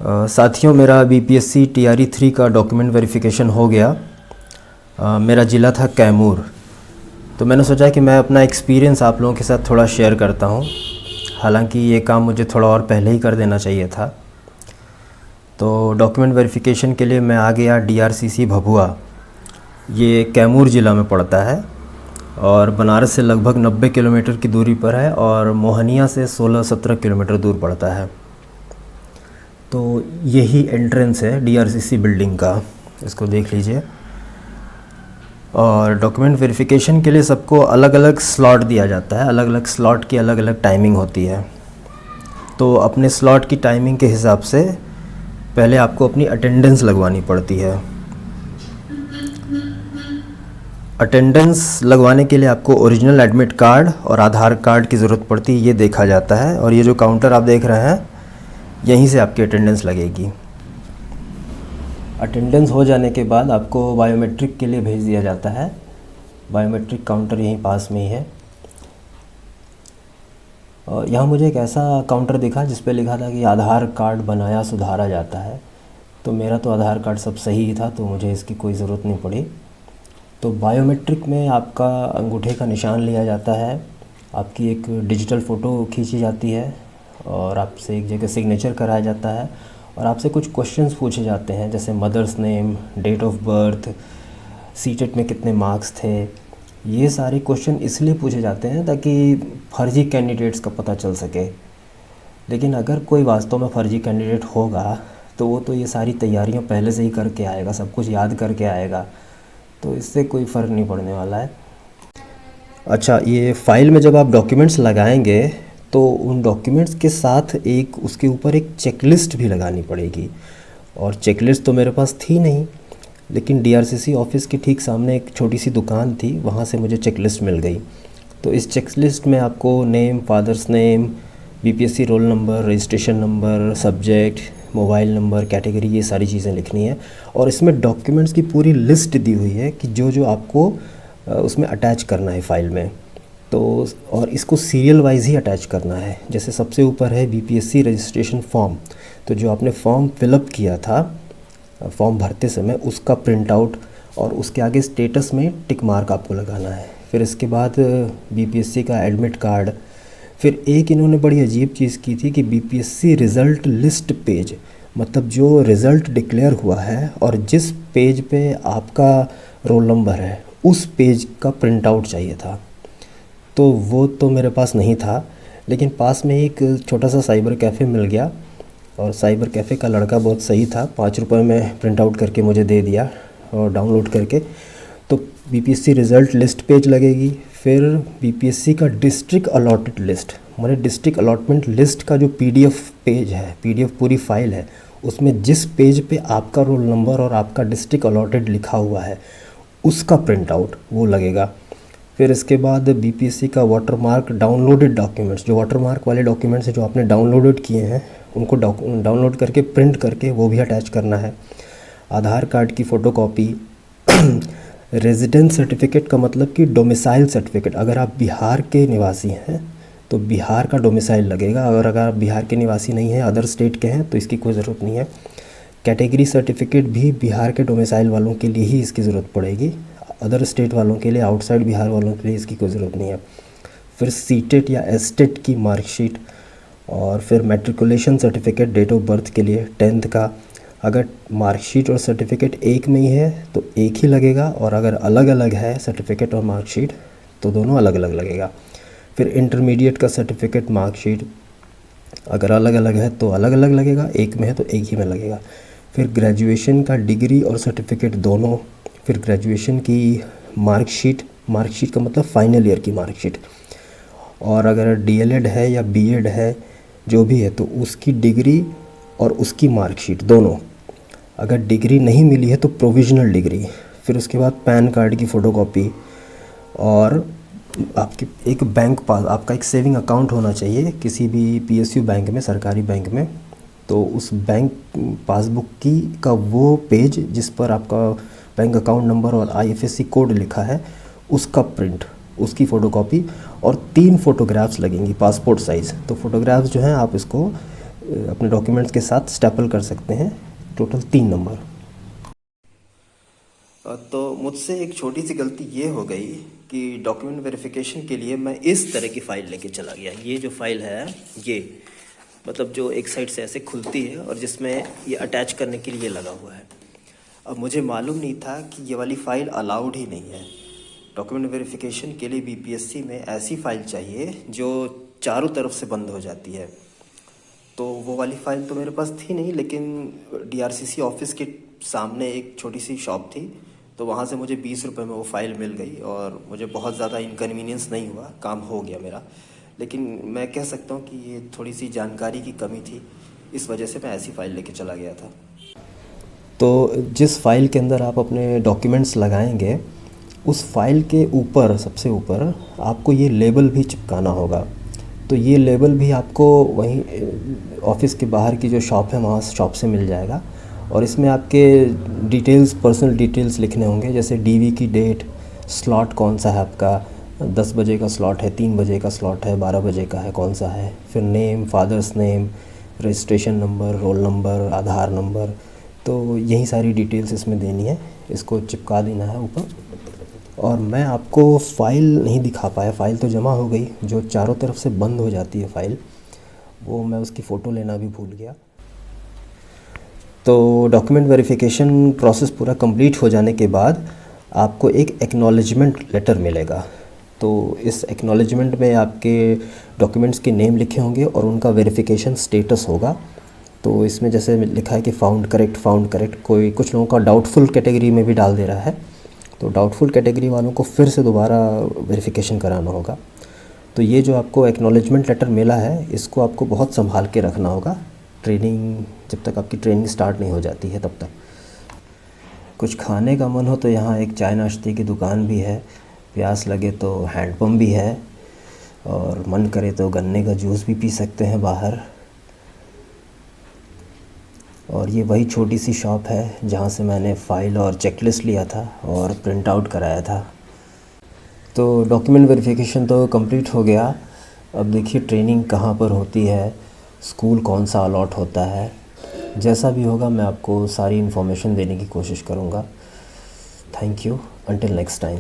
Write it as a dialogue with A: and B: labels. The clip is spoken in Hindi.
A: साथियों, मेरा बीपीएससी टीआरई 3 का डॉक्यूमेंट वेरिफिकेशन हो गया। मेरा ज़िला था कैमूर। तो मैंने सोचा कि मैं अपना एक्सपीरियंस आप लोगों के साथ थोड़ा शेयर करता हूँ। हालांकि ये काम मुझे थोड़ा और पहले ही कर देना चाहिए था। तो डॉक्यूमेंट वेरिफिकेशन के लिए मैं आ गया डीआरसीसी भभुआ। ये कैमूर ज़िला में पड़ता है और बनारस से लगभग 90 किलोमीटर की दूरी पर है और मोहनिया से 16-17 किलोमीटर दूर पड़ता है। तो यही एंट्रेंस है डीआरसीसी बिल्डिंग का, इसको देख लीजिए। और डॉक्यूमेंट वेरिफिकेशन के लिए सबको अलग अलग स्लॉट दिया जाता है, अलग अलग स्लॉट की अलग अलग टाइमिंग होती है। तो अपने स्लॉट की टाइमिंग के हिसाब से पहले आपको अपनी अटेंडेंस लगवानी पड़ती है। अटेंडेंस लगवाने के लिए आपको ओरिजिनल एडमिट कार्ड और आधार कार्ड की ज़रूरत पड़ती है, ये देखा जाता है। और ये जो काउंटर आप देख रहे हैं, यहीं से आपकी अटेंडेंस लगेगी। अटेंडेंस हो जाने के बाद आपको बायोमेट्रिक के लिए भेज दिया जाता है। बायोमेट्रिक काउंटर यहीं पास में ही है। और यहाँ मुझे एक ऐसा काउंटर दिखा जिस पे लिखा था कि आधार कार्ड बनाया सुधारा जाता है। तो मेरा तो आधार कार्ड सब सही ही था, तो मुझे इसकी कोई ज़रूरत नहीं पड़ी। तो बायोमेट्रिक में आपका अंगूठे का निशान लिया जाता है, आपकी एक डिजिटल फ़ोटो खींची जाती है और आपसे एक जगह सिग्नेचर कराया जाता है और आपसे कुछ क्वेश्चंस पूछे जाते हैं, जैसे mother's name, date of birth, CTET में कितने मार्क्स थे। ये सारे क्वेश्चन इसलिए पूछे जाते हैं ताकि फर्जी कैंडिडेट्स का पता चल सके। लेकिन अगर कोई वास्तव में फ़र्जी कैंडिडेट होगा तो वो तो ये सारी तैयारियां पहले से ही करके आएगा, सब कुछ याद करके आएगा, तो इससे कोई फ़र्क नहीं पड़ने वाला है। अच्छा, ये फ़ाइल में जब आप डॉक्यूमेंट्स लगाएंगे तो उन डॉक्यूमेंट्स के साथ एक उसके ऊपर एक चेकलिस्ट भी लगानी पड़ेगी। और चेकलिस्ट तो मेरे पास थी नहीं, लेकिन डीआरसीसी ऑफिस के ठीक सामने एक छोटी सी दुकान थी, वहाँ से मुझे चेकलिस्ट मिल गई। तो इस चेकलिस्ट में आपको name, father's name, BPSC roll number, registration number, subject, mobile number, category, ये सारी चीज़ें लिखनी है। और इसमें डॉक्यूमेंट्स की पूरी लिस्ट दी हुई है कि जो जो आपको उसमें अटैच करना है फ़ाइल में। तो और इसको सीरियल वाइज ही अटैच करना है। जैसे सबसे ऊपर है बीपीएससी रजिस्ट्रेशन फॉर्म, तो जो आपने फॉर्म फिलअप किया था फॉर्म भरते समय, उसका प्रिंट आउट और उसके आगे स्टेटस में टिक मार्क आपको लगाना है। फिर इसके बाद बीपीएससी का एडमिट कार्ड। फिर एक इन्होंने बड़ी अजीब चीज़ की थी कि बीपीएससी रिज़ल्ट लिस्ट पेज, मतलब जो रिज़ल्ट डिक्लेयर हुआ है और जिस पेज पे आपका रोल नंबर है उस पेज का प्रिंट आउट चाहिए था। तो वो तो मेरे पास नहीं था, लेकिन पास में एक छोटा सा साइबर कैफ़े मिल गया और साइबर कैफ़े का लड़का बहुत सही था, 5 रुपये में प्रिंट आउट करके मुझे दे दिया और डाउनलोड करके। तो बीपीएससी रिज़ल्ट लिस्ट पेज लगेगी। फिर बीपीएससी का डिस्ट्रिक्ट अलॉटेड लिस्ट, माने डिस्ट्रिक्ट अलॉटमेंट लिस्ट का जो पीडीएफ पेज है, पीडीएफ पूरी फाइल है, उसमें जिस पेज पे आपका रोल नंबर और आपका डिस्ट्रिक्ट अलॉटेड लिखा हुआ है उसका प्रिंट आउट वो लगेगा। फिर इसके बाद बीपीएससी का वाटरमार्क डाउनलोडेड डॉक्यूमेंट्स, जो वाटरमार्क वाले डॉक्यूमेंट्स हैं जो आपने डाउनलोडेड किए हैं, उनको डाउनलोड करके प्रिंट करके वो भी अटैच करना है। आधार कार्ड की फ़ोटोकॉपी। रेजिडेंस सर्टिफिकेट का मतलब कि डोमिसाइल सर्टिफिकेट, अगर आप बिहार के निवासी हैं तो बिहार का डोमिसाइल लगेगा, और अगर आप बिहार के निवासी नहीं हैं, अदर स्टेट के हैं, तो इसकी कोई ज़रूरत नहीं है। कैटेगरी सर्टिफिकेट भी बिहार के डोमिसाइल वालों के लिए ही इसकी ज़रूरत पड़ेगी, अदर स्टेट वालों के लिए, आउटसाइड बिहार वालों के लिए इसकी कोई ज़रूरत नहीं है। फिर सीटेट या एसटेट की मार्कशीट, और फिर matriculation certificate date of birth के लिए 10th का। अगर मार्कशीट और सर्टिफिकेट एक में ही है तो एक ही लगेगा, और अगर अलग अलग है सर्टिफिकेट और मार्कशीट तो दोनों अलग अलग लगेगा। फिर इंटरमीडिएट का सर्टिफिकेट, मार्कशीट अगर अलग अलग है तो अलग अलग लगेगा, एक में है तो एक ही में लगेगा। फिर ग्रेजुएशन का डिग्री और सर्टिफिकेट दोनों। फिर ग्रेजुएशन की मार्कशीट, मार्कशीट का मतलब फाइनल ईयर की मार्कशीट, और अगर डीएलएड है या बीएड है जो भी है तो उसकी डिग्री और उसकी मार्कशीट दोनों। अगर डिग्री नहीं मिली है तो प्रोविज़नल डिग्री। फिर उसके बाद पैन कार्ड की फ़ोटोकॉपी, और आपकी एक बैंक पास, आपका एक सेविंग अकाउंट होना चाहिए किसी भी पीएसयू बैंक में, सरकारी बैंक में। तो उस बैंक पासबुक की का वो पेज जिस पर आपका बैंक अकाउंट नंबर और आईएफएससी कोड लिखा है उसका प्रिंट, उसकी फ़ोटोकॉपी, और 3 फ़ोटोग्राफ्स लगेंगी पासपोर्ट साइज़। तो फ़ोटोग्राफ्स जो हैं आप इसको अपने डॉक्यूमेंट्स के साथ स्टेपल कर सकते हैं, टोटल 3 नंबर। तो मुझसे एक छोटी सी गलती ये हो गई कि डॉक्यूमेंट वेरिफिकेशन के लिए मैं इस तरह की फ़ाइल लेके चला गया। ये जो फ़ाइल है, ये मतलब जो एक साइड से ऐसे खुलती है और जिसमें ये अटैच करने के लिए लगा हुआ है। अब मुझे मालूम नहीं था कि ये वाली फ़ाइल अलाउड ही नहीं है। डॉक्यूमेंट वेरिफिकेशन के लिए बीपीएससी में ऐसी फ़ाइल चाहिए जो चारों तरफ से बंद हो जाती है। तो वो वाली फ़ाइल तो मेरे पास थी नहीं, लेकिन डीआरसीसी ऑफिस के सामने एक छोटी सी शॉप थी, तो वहाँ से मुझे 20 रुपये में वो फ़ाइल मिल गई और मुझे बहुत ज़्यादा इनकन्वीनियंस नहीं हुआ, काम हो गया मेरा। लेकिन मैं कह सकता हूँ कि ये थोड़ी सी जानकारी की कमी थी, इस वजह से मैं ऐसी फ़ाइल लेके चला गया था। तो जिस फ़ाइल के अंदर आप अपने डॉक्यूमेंट्स लगाएंगे, उस फाइल के ऊपर, सबसे ऊपर आपको ये लेबल भी चिपकाना होगा। तो ये लेबल भी आपको वहीं ऑफिस के बाहर की जो शॉप है वहाँ शॉप से मिल जाएगा, और इसमें आपके डिटेल्स, पर्सनल डिटेल्स लिखने होंगे, जैसे डीवी की डेट, स्लॉट कौन सा है आपका, 10 बजे का स्लॉट है, 3 बजे का स्लॉट है, 12 बजे का है, कौन सा है, फिर name, father's name, registration number, roll number, Aadhaar number. तो यही सारी डिटेल्स इसमें देनी है, इसको चिपका देना है ऊपर। और मैं आपको फ़ाइल नहीं दिखा पाया, फ़ाइल तो जमा हो गई, जो चारों तरफ से बंद हो जाती है फ़ाइल, वो मैं उसकी फ़ोटो लेना भी भूल गया। तो डॉक्यूमेंट वेरिफिकेशन प्रोसेस पूरा कंप्लीट हो जाने के बाद आपको एक एक्नॉलेजमेंट लेटर मिलेगा। तो इस एक्नॉलेजमेंट में आपके डॉक्यूमेंट्स के नेम लिखे होंगे और उनका वेरिफिकेशन स्टेटस होगा। तो इसमें जैसे लिखा है कि फाउंड करेक्ट, कोई कुछ लोगों का डाउटफुल कैटेगरी में भी डाल दे रहा है, तो डाउटफुल कैटेगरी वालों को फिर से दोबारा वेरिफिकेशन कराना होगा। तो ये जो आपको एक्नॉलेजमेंट लेटर मिला है, इसको आपको बहुत संभाल के रखना होगा, ट्रेनिंग जब तक आपकी ट्रेनिंग स्टार्ट नहीं हो जाती है तब तक। कुछ खाने का मन हो तो यहाँ एक चाय नाश्ते की दुकान भी है, प्यास लगे तो हैंडपम्प भी है, और मन करे तो गन्ने का जूस भी पी सकते हैं बाहर। और ये वही छोटी सी शॉप है जहाँ से मैंने फ़ाइल और चेकलिस्ट लिया था और प्रिंट आउट कराया था। तो डॉक्यूमेंट वेरिफिकेशन तो कंप्लीट हो गया। अब देखिए ट्रेनिंग कहाँ पर होती है, स्कूल कौन सा अलॉट होता है, जैसा भी होगा मैं आपको सारी इन्फॉर्मेशन देने की कोशिश करूँगा। Thank you, until next time.